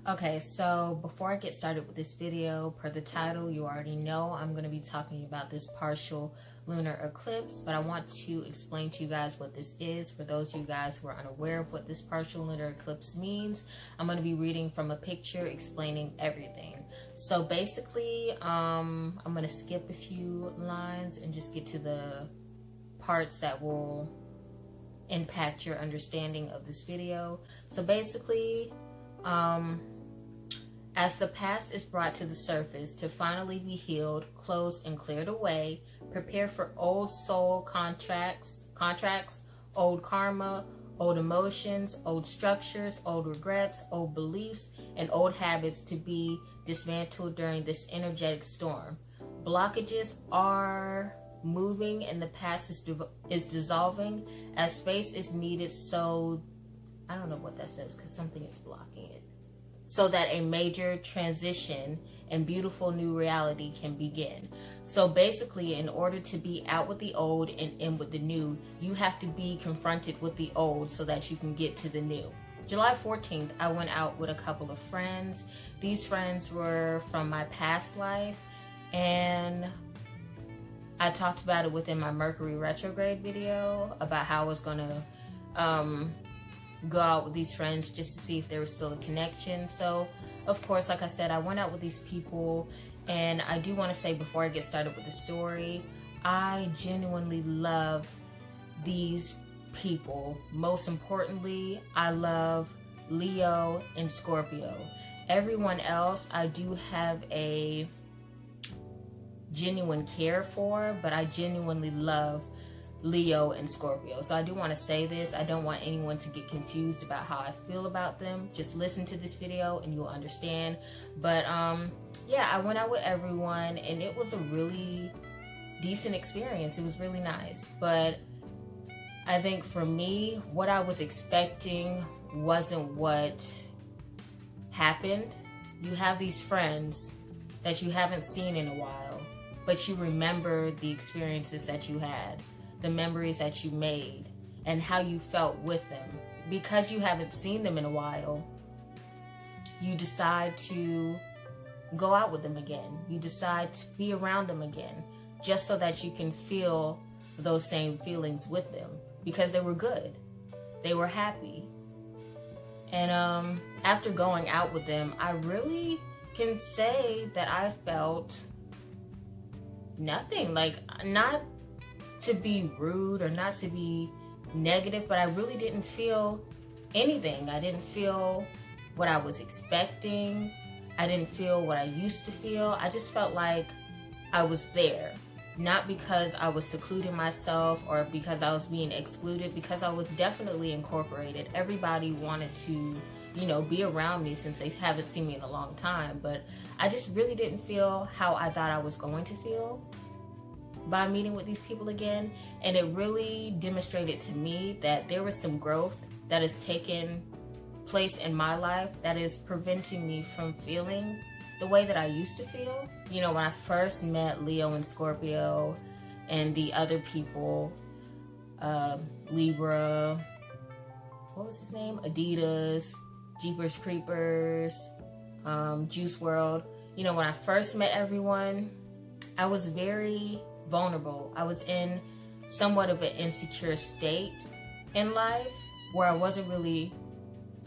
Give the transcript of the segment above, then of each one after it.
Okay, so before I get started with this video, per the title, you already know I'm going to be talking about this partial lunar eclipse, but I want to explain to you guys what this is. For those of you guys who are unaware of what this partial lunar eclipse means, I'm going to be reading from a picture explaining everything. So basically, I'm going to skip a few lines and just get to the parts that will impact your understanding of this video. So basically, as the past is brought to the surface to finally be healed, closed, and cleared away, prepare for old soul contracts, old karma, old emotions, old structures, old regrets, old beliefs, and old habits to be dismantled during this energetic storm. Blockages are moving and the past is dissolving as space is needed, so I don't know what that says because something is blocking it, so that a major transition and beautiful new reality can begin. So basically, in order to be out with the old and in with the new, you have to be confronted with the old so that you can get to the new. July 14th, I went out with a couple of friends. These friends were from my past life, and I talked about it within my Mercury retrograde video about how I was gonna go out with these friends just to see if there was still a connection. So of course, like I said, I went out with these people, and I do want to say before I get started with the story, I genuinely love these people. Most importantly, I love Leo and Scorpio. Everyone else I do have a genuine care for, but I genuinely love Leo and Scorpio. So I do want to say this. I don't want anyone to get confused about how I feel about them. Just listen to this video and you'll understand. But yeah, I went out with everyone and it was a really decent experience. It was really nice. But I think for me, what I was expecting wasn't what happened. You have these friends that you haven't seen in a while, but you remember the experiences that you had, the memories that you made, and how you felt with them. Because you haven't seen them in a while, you decide to go out with them again. You decide to be around them again, just so that you can feel those same feelings with them, because they were good. They were happy. And after going out with them, I really can say that I felt nothing. Like, not to be rude or not to be negative, but I really didn't feel anything. I didn't feel what I was expecting. I didn't feel what I used to feel. I just felt like I was there. Not because I was secluding myself or because I was being excluded, because I was definitely incorporated. Everybody wanted to, you know, be around me since they haven't seen me in a long time, but I just really didn't feel how I thought I was going to feel by meeting with these people again. And it really demonstrated to me that there was some growth that has taken place in my life that is preventing me from feeling the way that I used to feel. You know, when I first met Leo and Scorpio and the other people, Libra, what was his name? Adidas, Jeepers Creepers, Juice World. You know, when I first met everyone, I was very vulnerable. I was in somewhat of an insecure state in life where I wasn't really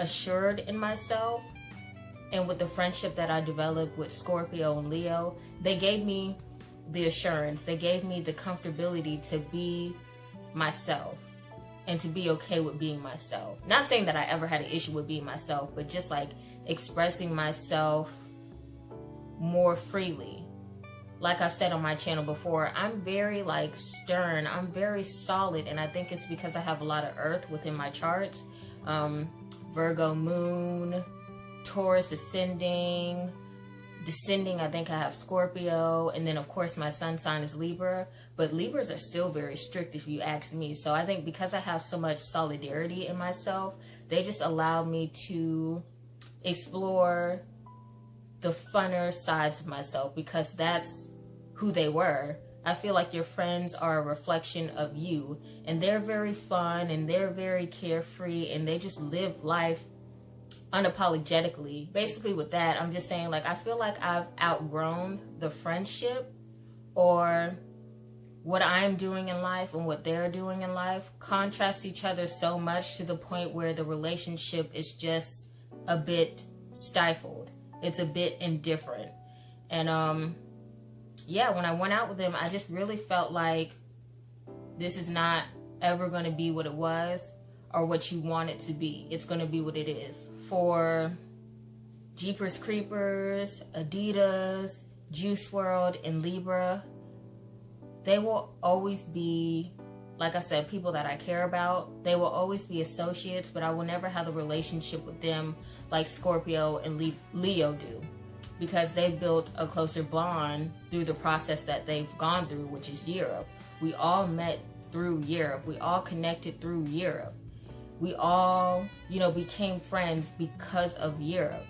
assured in myself. And with the friendship that I developed with Scorpio and Leo, they gave me the assurance. They gave me the comfortability to be myself and to be okay with being myself. Not saying that I ever had an issue with being myself, but just like expressing myself more freely. Like I've said on my channel before, I'm very like stern. I'm very solid, and I think it's because I have a lot of earth within my charts. Virgo moon, Taurus ascending, descending, I think I have Scorpio, and then of course my sun sign is Libra, but Libras are still very strict if you ask me. So I think because I have so much solidarity in myself, they just allow me to explore the funner sides of myself, because that's who they were. I feel like your friends are a reflection of you, and they're very fun and they're very carefree, and they just live life unapologetically. Basically with that, I'm just saying, like, I feel like I've outgrown the friendship, or what I'm doing in life and what they're doing in life contrast each other so much to the point where the relationship is just a bit stifled. It's a bit indifferent. And yeah, when I went out with them, I just really felt like this is not ever going to be what it was or what you want it to be. It's going to be what it is. For Jeepers Creepers, Adidas, Juice WRLD, and Libra, they will always be, like I said, people that I care about. They will always be associates, but I will never have a relationship with them like Scorpio and Leo do, because they built a closer bond through the process that they've gone through, which is Europe. We all met through Europe. We all connected through Europe. We all, became friends because of Europe.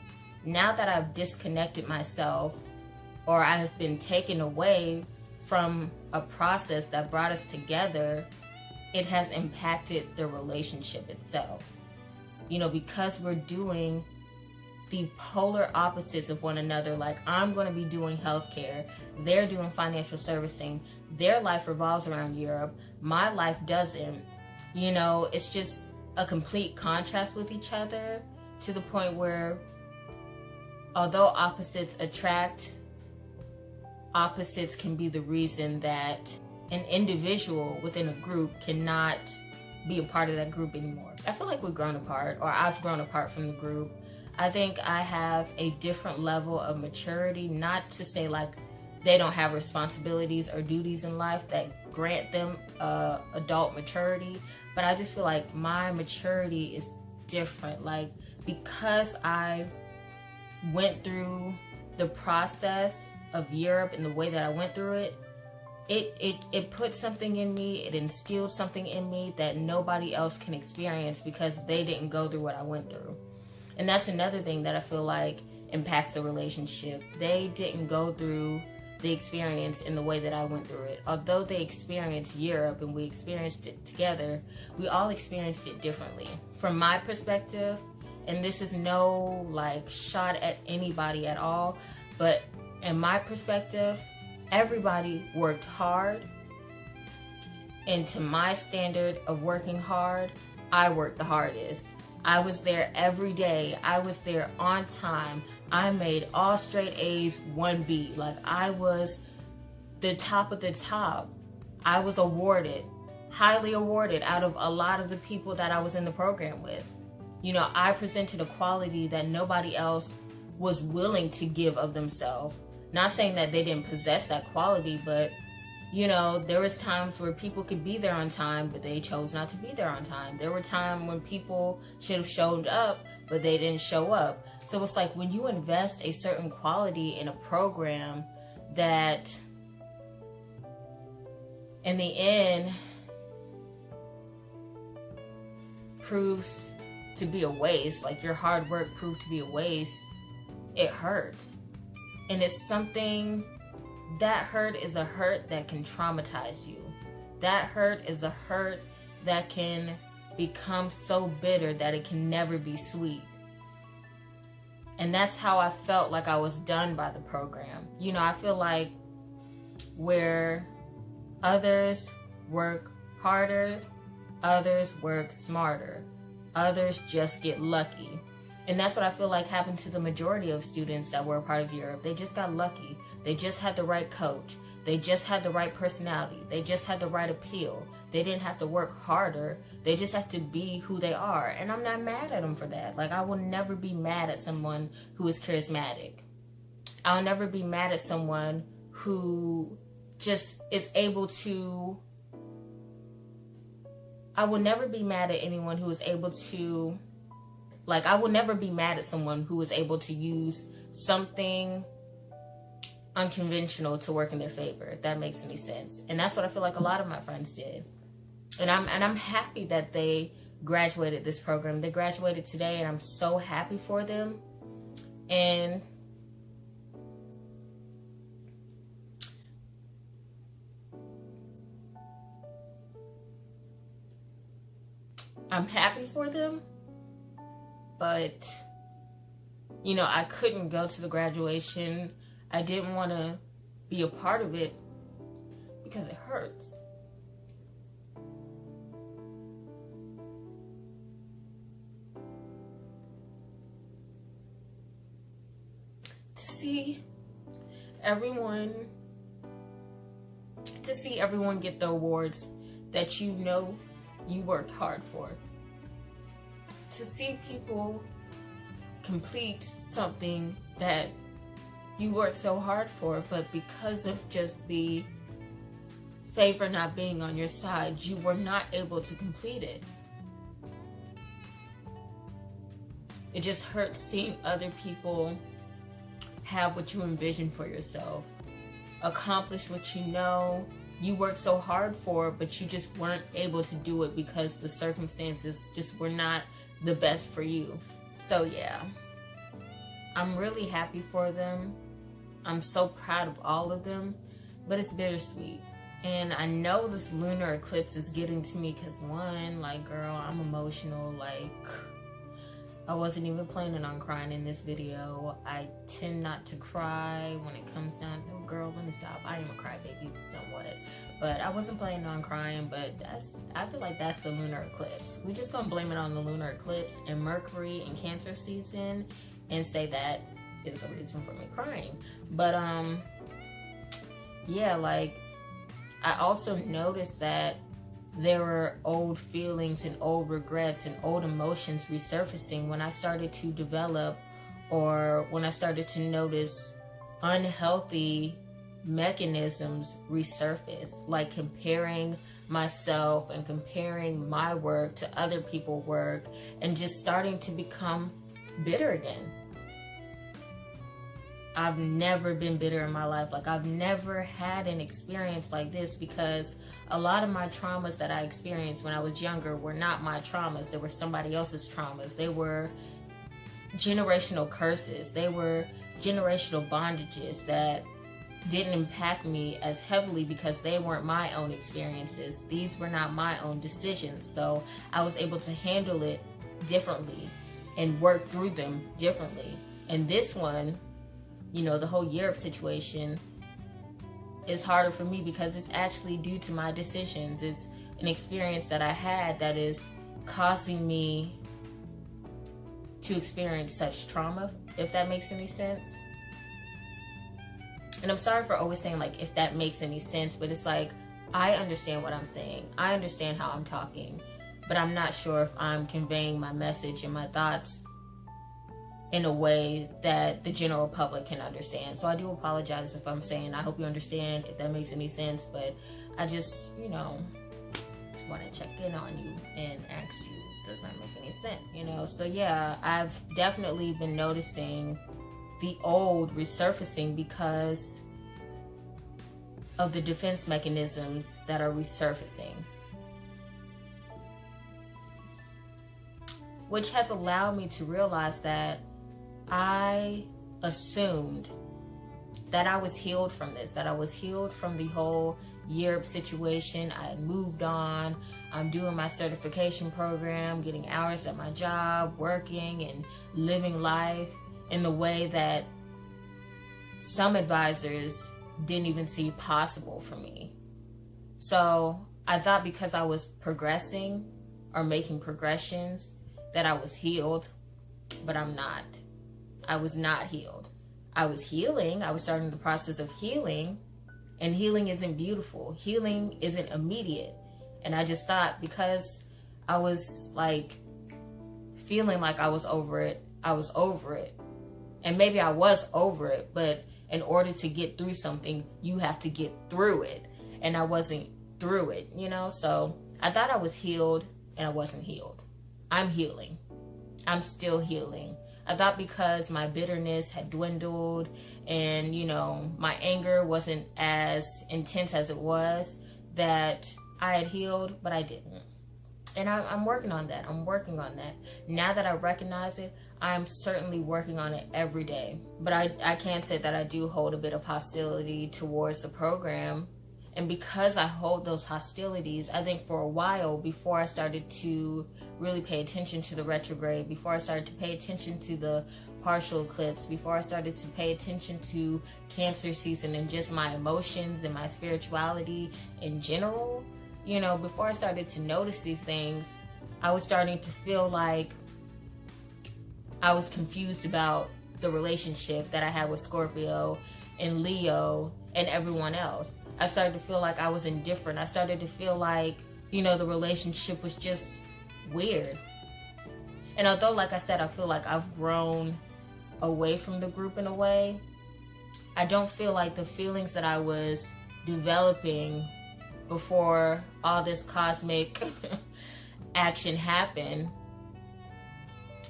Now that I've disconnected myself, or I have been taken away from a process that brought us together, it has impacted the relationship itself. Because we're doing the polar opposites of one another. Like, I'm going to be doing healthcare. They're doing financial servicing. Their life revolves around Europe. My life doesn't. It's just a complete contrast with each other, to the point where, although opposites attract, opposites can be the reason that an individual within a group cannot be a part of that group anymore. I feel like we've grown apart, or I've grown apart from the group. I think I have a different level of maturity, not to say like they don't have responsibilities or duties in life that grant them adult maturity, but I just feel like my maturity is different. Like, because I went through the process of Europe and the way that I went through it, it put something in me, it instilled something in me that nobody else can experience, because they didn't go through what I went through. And that's another thing that I feel like impacts the relationship. They didn't go through the experience in the way that I went through it. Although they experienced Europe and we experienced it together, we all experienced it differently. From my perspective, and this is no like shot at anybody at all, but in my perspective, everybody worked hard. And to my standard of working hard, I worked the hardest. I was there every day. I was there on time. I made all straight A's, 1B. Like, I was the top of the top. I was awarded, highly awarded, out of a lot of the people that I was in the program with. I presented a quality that nobody else was willing to give of themselves. Not saying that they didn't possess that quality, but there was times where people could be there on time, but they chose not to be there on time. There were times when people should have showed up, but they didn't show up. So it's like, when you invest a certain quality in a program that in the end proves to be a waste, like your hard work proved to be a waste, it hurts. And it's something, that hurt is a hurt that can traumatize you. That hurt is a hurt that can become so bitter that it can never be sweet. And that's how I felt like I was done by the program. I feel like where others work harder, others work smarter, others just get lucky. And that's what I feel like happened to the majority of students that were a part of Europe. They just got lucky. They just had the right coach. They just had the right personality. They just had the right appeal. They didn't have to work harder. They just have to be who they are. And I'm not mad at them for that. Like, I will never be mad at someone who is charismatic. I'll never be mad at someone who just is able to... I will never be mad at anyone who is able to... Like, I will never be mad at someone who is able to use something unconventional to work in their favor, if that makes any sense. And that's what I feel like a lot of my friends did. And I'm happy that they graduated this program. They graduated today, and I'm so happy for them. And I'm happy for them, but You know, I couldn't go to the graduation. I didn't want to be a part of it because it hurts. To see everyone get the awards that you know you worked hard for. To see people complete something that you worked so hard for, but because of just the favor not being on your side, you were not able to complete it. It just hurts seeing other people have what you envision for yourself, accomplish what you know you worked so hard for, but you just weren't able to do it because the circumstances just were not the best for you. So yeah, I'm really happy for them. I'm so proud of all of them, but it's bittersweet. And I know this lunar eclipse is getting to me because one, like, girl, I'm emotional. Like, I wasn't even planning on crying in this video. I tend not to cry when it comes down. Oh, girl, let me stop. I am a crybaby somewhat, but I wasn't planning on crying. But I feel like that's the lunar eclipse. We're just gonna blame it on the lunar eclipse and Mercury and Cancer season, and say that is the reason for me crying. But yeah, like, I also noticed that there were old feelings and old regrets and old emotions resurfacing when I started to develop, or when I started to notice unhealthy mechanisms resurface, like comparing myself and comparing my work to other people's work, and just starting to become bitter again. I've never been bitter in my life. Like, I've never had an experience like this, because a lot of my traumas that I experienced when I was younger were not my traumas. They were somebody else's traumas. They were generational curses. They were generational bondages that didn't impact me as heavily because they weren't my own experiences. These were not my own decisions. So I was able to handle it differently and work through them differently. And this one, you know, the whole Europe situation is harder for me because it's actually due to my decisions. It's an experience that I had that is causing me to experience such trauma, if that makes any sense. And I'm sorry for always saying, like, if that makes any sense, but it's like, I understand what I'm saying. I understand how I'm talking, but I'm not sure if I'm conveying my message and my thoughts in a way that the general public can understand. So I do apologize if I'm saying, I hope you understand, if that makes any sense, but I just, you know, want to check in on you and ask you, does that make any sense, you know? So yeah, I've definitely been noticing the old resurfacing because of the defense mechanisms that are resurfacing, which has allowed me to realize that I assumed that I was healed from this, that I was healed from the whole Europe situation. I had moved on. I'm doing my certification program, getting hours at my job, working and living life in the way that some advisors didn't even see possible for me. So I thought because I was progressing or making progressions that I was healed, but I'm not. I was not healed. I was healing. I was starting the process of healing, and healing isn't beautiful. Healing isn't immediate. And I just thought because I was like feeling like I was over it, I was over it. And maybe I was over it, but in order to get through something, you have to get through it. And I wasn't through it, you know? So I thought I was healed, and I wasn't healed. I'm healing. I'm still healing. I thought because my bitterness had dwindled and, you know, my anger wasn't as intense as it was, that I had healed, but I didn't. And I'm working on that. I'm working on that. Now that I recognize it, I'm certainly working on it every day. But I can say that I do hold a bit of hostility towards the program. And because I hold those hostilities, I think for a while before I started to really pay attention to the retrograde, before I started to pay attention to the partial eclipse, before I started to pay attention to Cancer season and just my emotions and my spirituality in general, you know, before I started to notice these things, I was starting to feel like I was confused about the relationship that I had with Scorpio and Leo and everyone else. I started to feel like I was indifferent. I started to feel like, you know, the relationship was just weird. And although, like I said, I feel like I've grown away from the group in a way, I don't feel like the feelings that I was developing before all this cosmic action happened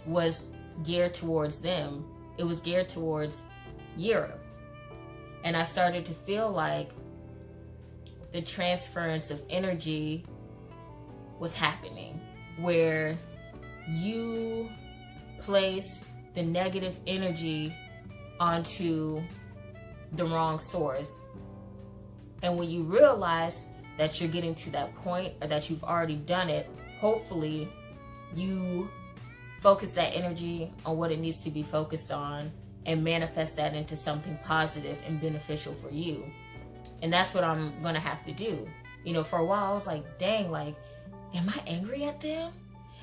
was geared towards them. It was geared towards Europe. And I started to feel like the transference of energy was happening, where you place the negative energy onto the wrong source. And when you realize that you're getting to that point, or that you've already done it, hopefully you focus that energy on what it needs to be focused on and manifest that into something positive and beneficial for you. And that's what I'm gonna have to do. You know, for a while I was like, dang, like, am I angry at them?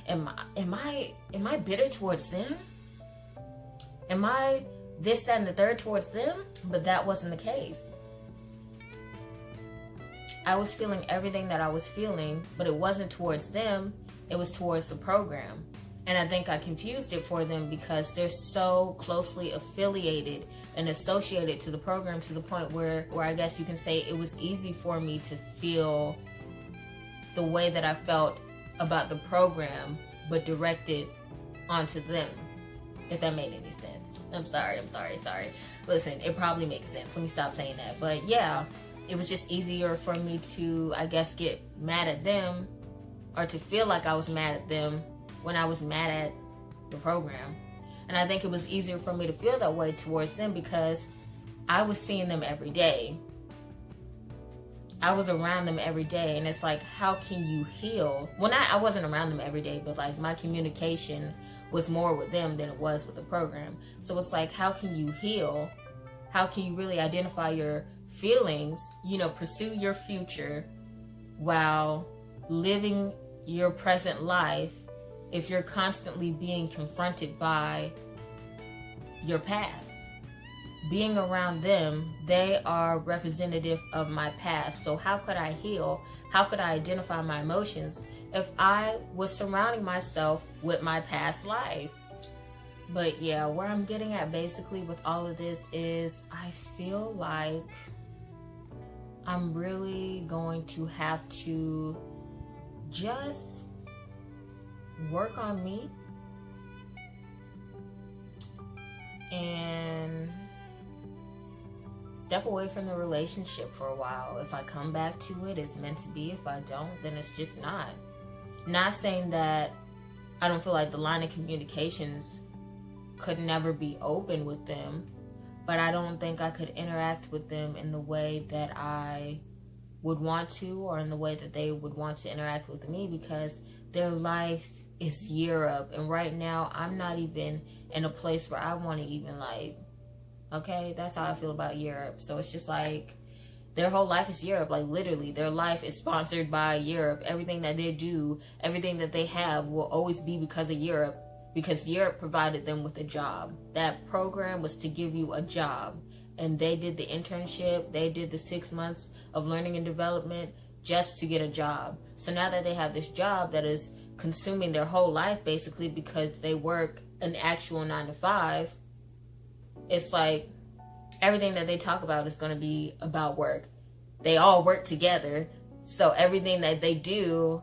Am I bitter towards them? Am I this, that, and the third towards them? But that wasn't the case. I was feeling everything that I was feeling, but it wasn't towards them, it was towards the program. And I think I confused it for them because they're so closely affiliated and associated to the program, to the point where I guess you can say it was easy for me to feel the way that I felt about the program, but directed onto them, if that made any sense. I'm sorry. Listen, it probably makes sense. Let me stop saying that. But yeah, it was just easier for me to, I guess, get mad at them, or to feel like I was mad at them when I was mad at the program. And I think it was easier for me to feel that way towards them because I was seeing them every day. I was around them every day, and it's like, how can you heal? Well, I wasn't around them every day, but like my communication was more with them than it was with the program. So it's like, how can you heal? How can you really identify your feelings, you know, pursue your future while living your present life if you're constantly being confronted by your past? Being around them, they are representative of my past. So how could I heal? How could I identify my emotions if I was surrounding myself with my past life? But yeah, where I'm getting at basically with all of this is I feel like I'm really going to have to just work on me and step away from the relationship for a while. If I come back to it, it's meant to be. If I don't, then it's just not. Not saying that I don't feel like the line of communications could never be open with them, but I don't think I could interact with them in the way that I would want to, or in the way that they would want to interact with me, because their life is Europe, and right now I'm not even in a place where I want to even like, okay, that's how I feel about Europe. So it's just like their whole life is Europe. Like literally their life is sponsored by Europe. Everything that they do, everything that they have will always be because of Europe, because Europe provided them with a job. That program was to give you a job, and they did the internship, they did the 6 months of learning and development just to get a job. So now that they have this job that is consuming their whole life basically, because they work an actual 9 to 5, it's like everything that they talk about is going to be about work. They all work together, so everything that they do,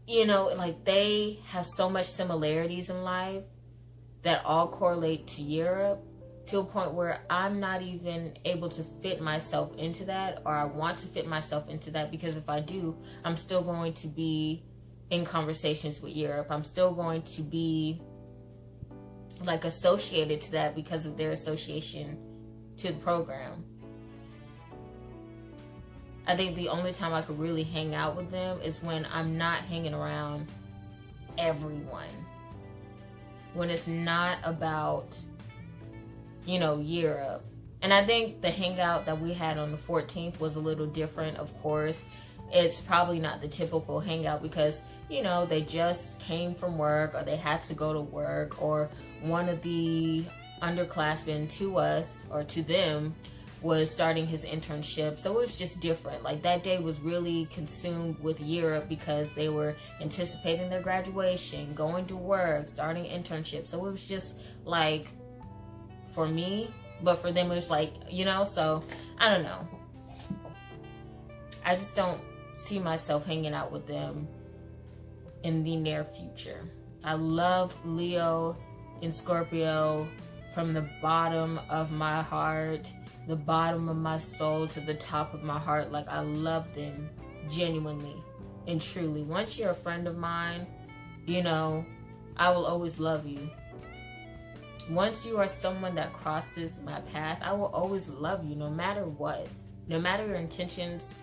you know, like they have so much similarities in life that all correlate to Europe, to a point where I'm not even able to fit myself into that, or I want to fit myself into that, because if I do, I'm still going to be in conversations with Europe. I'm still going to be like associated to that because of their association to the program. I think the only time I could really hang out with them is when I'm not hanging around everyone. When it's not about Europe. And I think the hangout that we had on the 14th was a little different, of course. It's probably not the typical hangout because, they just came from work or they had to go to work, or one of the underclassmen to us or to them was starting his internship. So it was just different. Like that day was really consumed with Europe because they were anticipating their graduation, going to work, starting internship. So it was just like for me, but for them it was like, so I don't know. I just don't see myself hanging out with them in the near future. I love Leo and Scorpio from the bottom of my heart, the bottom of my soul to the top of my heart. Like I love them genuinely and truly. Once you're a friend of mine, I will always love you. Once you are someone that crosses my path, I will always love you no matter what. No matter your intentions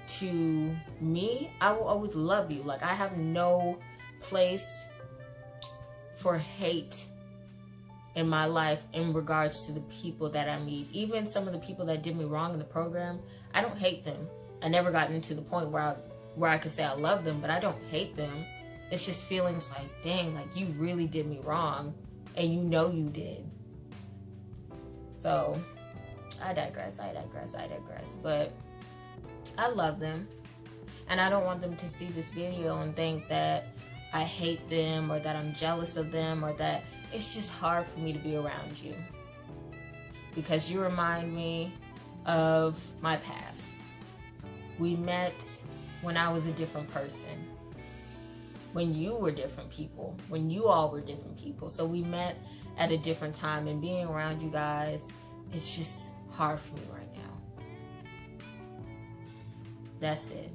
to me, I will always love you. Like I have no place for hate in my life in regards to the people that I meet. Even some of the people that did me wrong in the program, I don't hate them. I never got into the point where I could say I love them, but I don't hate them. It's just feelings like, dang, like you really did me wrong, and you did. So I digress. But I love them, and I don't want them to see this video and think that I hate them or that I'm jealous of them or that it's just hard for me to be around you, because you remind me of my past. We met when I was a different person, when you were different people, when you all were different people. So we met at a different time, and being around you guys, it's just hard for me right now. That's it.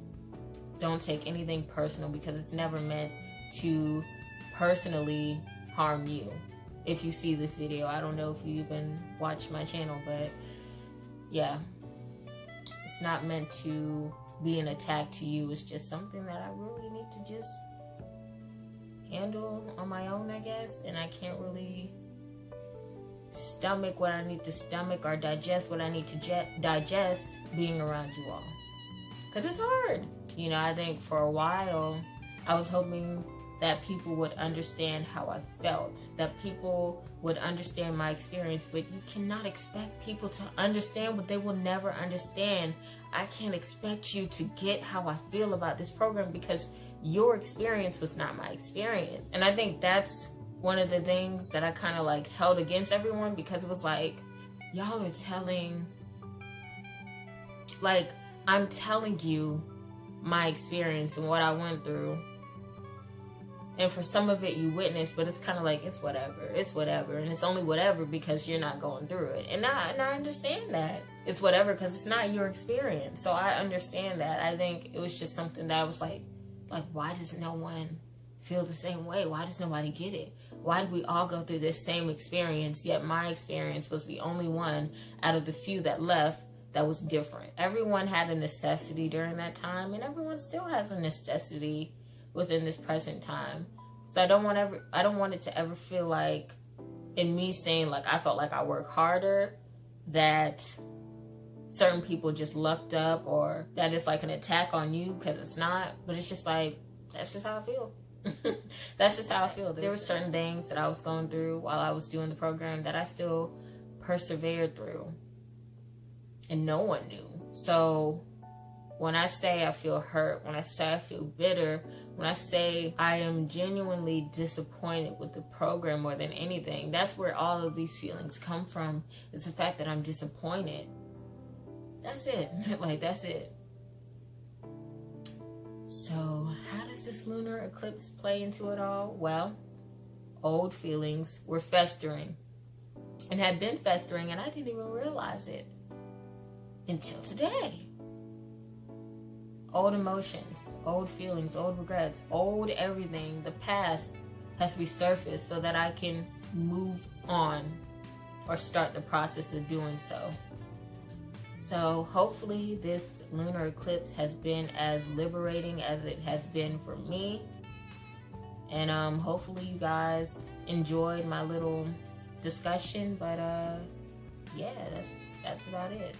Don't take anything personal, because it's never meant to personally harm you. If you see this video, I don't know if you even watch my channel, but yeah, it's not meant to be an attack to you. It's just something that I really need to just handle on my own, I guess. And I can't really stomach what I need to stomach or digest what I need to digest being around you all, because it's hard. I think for a while I was hoping that people would understand how I felt, that people would understand my experience, but you cannot expect people to understand what they will never understand. I can't expect you to get how I feel about this program because your experience was not my experience. And I think that's one of the things that I kind of like held against everyone, because it was like, y'all are telling, like, I'm telling you my experience and what I went through. And for some of it you witnessed, but it's kind of like, it's whatever. And it's only whatever because you're not going through it. And I understand that. It's whatever because it's not your experience. So I understand that. I think it was just something that I was like, why does no one feel the same way? Why does nobody get it? Why do we all go through this same experience, yet my experience was the only one out of the few that left that was different? Everyone had a necessity during that time, and everyone still has a necessity within this present time. So I don't want it to ever feel like, in me saying like I felt like I work harder, that certain people just lucked up, or that it's like an attack on you, because it's not. But it's just like, that's just how I feel. That's just how I feel. There were certain things that I was going through while I was doing the program that I still persevered through, and no one knew. So when I say I feel hurt, when I say I feel bitter, when I say I am genuinely disappointed with the program more than anything, that's where all of these feelings come from. It's the fact that I'm disappointed. That's it. Like, that's it. So how does this lunar eclipse play into it all? Well, old feelings were festering and had been festering, and I didn't even realize it until today. Old emotions, old feelings, old regrets, old everything, the past has resurfaced so that I can move on or start the process of doing so. So hopefully this lunar eclipse has been as liberating as it has been for me. And hopefully you guys enjoyed my little discussion. But yeah, that's about it.